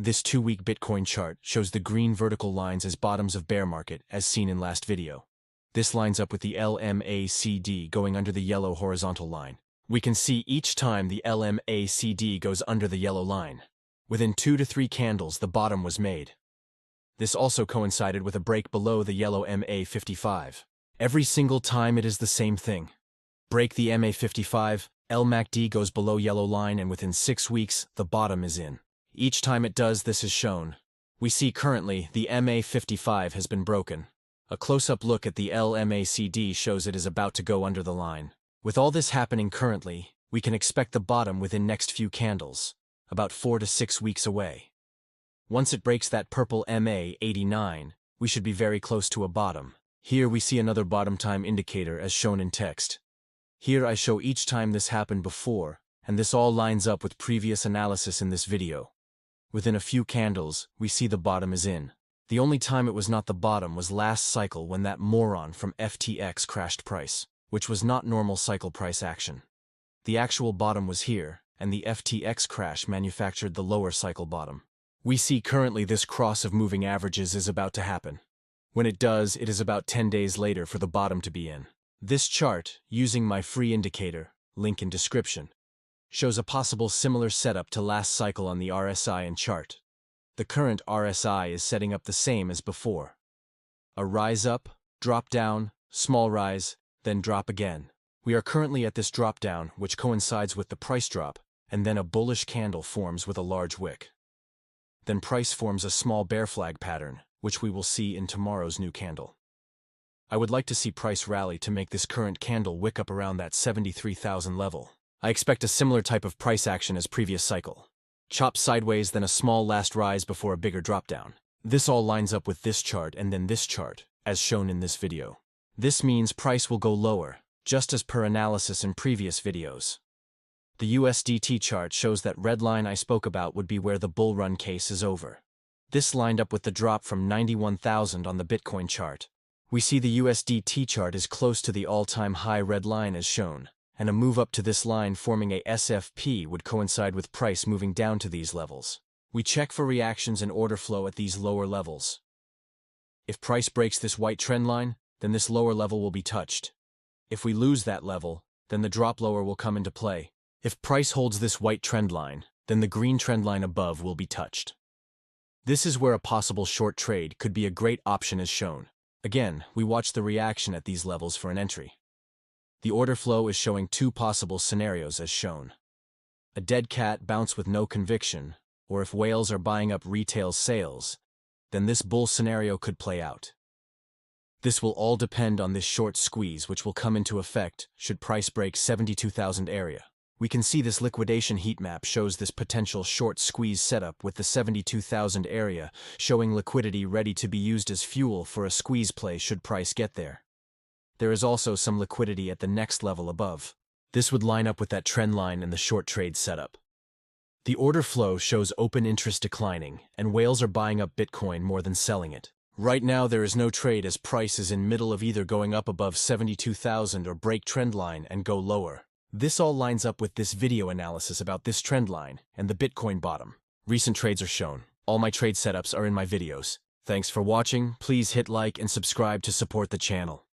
This 2-week Bitcoin chart shows the green vertical lines as bottoms of bear market as seen in last video. This lines up with the LMACD going under the yellow horizontal line. We can see each time the LMACD goes under the yellow line. Within 2 to 3 candles, the bottom was made. This also coincided with a break below the yellow MA55. Every single time it is the same thing. Break the MA55, LMACD goes below yellow line, and within 6 weeks, the bottom is in. Each time it does, this is shown. We see currently the MA55 has been broken. A close-up look at the LMACD shows it is about to go under the line. With all this happening currently, we can expect the bottom within next few candles, about 4 to 6 weeks away. Once it breaks that purple MA89, we should be very close to a bottom. Here we see another bottom time indicator as shown in text. Here I show each time this happened before, and this all lines up with previous analysis in this video. Within a few candles, we see the bottom is in. The only time it was not the bottom was last cycle when that moron from FTX crashed price, which was not normal cycle price action. The actual bottom was here, and the FTX crash manufactured the lower cycle bottom. We see currently this cross of moving averages is about to happen. When it does, it is about 10 days later for the bottom to be in. This chart, using my free indicator, link in description, shows a possible similar setup to last cycle on the RSI and chart. The current RSI is setting up the same as before. A rise up, drop down, small rise, then drop again. We are currently at this drop down, which coincides with the price drop, and then a bullish candle forms with a large wick. Then price forms a small bear flag pattern, which we will see in tomorrow's new candle. I would like to see price rally to make this current candle wick up around that 73,000 level. I expect a similar type of price action as previous cycle. Chop sideways, then a small last rise before a bigger drop down. This all lines up with this chart and then this chart, as shown in this video. This means price will go lower, just as per analysis in previous videos. The USDT chart shows that red line I spoke about would be where the bull run case is over. This lined up with the drop from 91,000 on the Bitcoin chart. We see the USDT chart is close to the all-time high red line as shown, and a move up to this line forming a SFP would coincide with price moving down to these levels. We check for reactions and order flow at these lower levels. If price breaks this white trend line, then this lower level will be touched. If we lose that level, then the drop lower will come into play. If price holds this white trend line, then the green trend line above will be touched. This is where a possible short trade could be a great option as shown. Again, we watch the reaction at these levels for an entry. The order flow is showing 2 possible scenarios as shown. A dead cat bounce with no conviction, or if whales are buying up retail sales, then this bull scenario could play out. This will all depend on this short squeeze which will come into effect should price break 72,000 area. We can see this liquidation heat map shows this potential short squeeze setup with the 72,000 area showing liquidity ready to be used as fuel for a squeeze play should price get there. There is also some liquidity at the next level above. This would line up with that trend line and the short trade setup. The order flow shows open interest declining, and whales are buying up Bitcoin more than selling it. Right now there is no trade as price is in middle of either going up above 72,000 or break trend line and go lower. This all lines up with this video analysis about this trend line and the Bitcoin bottom. Recent trades are shown. All my trade setups are in my videos. Thanks for watching. Please hit like and subscribe to support the channel.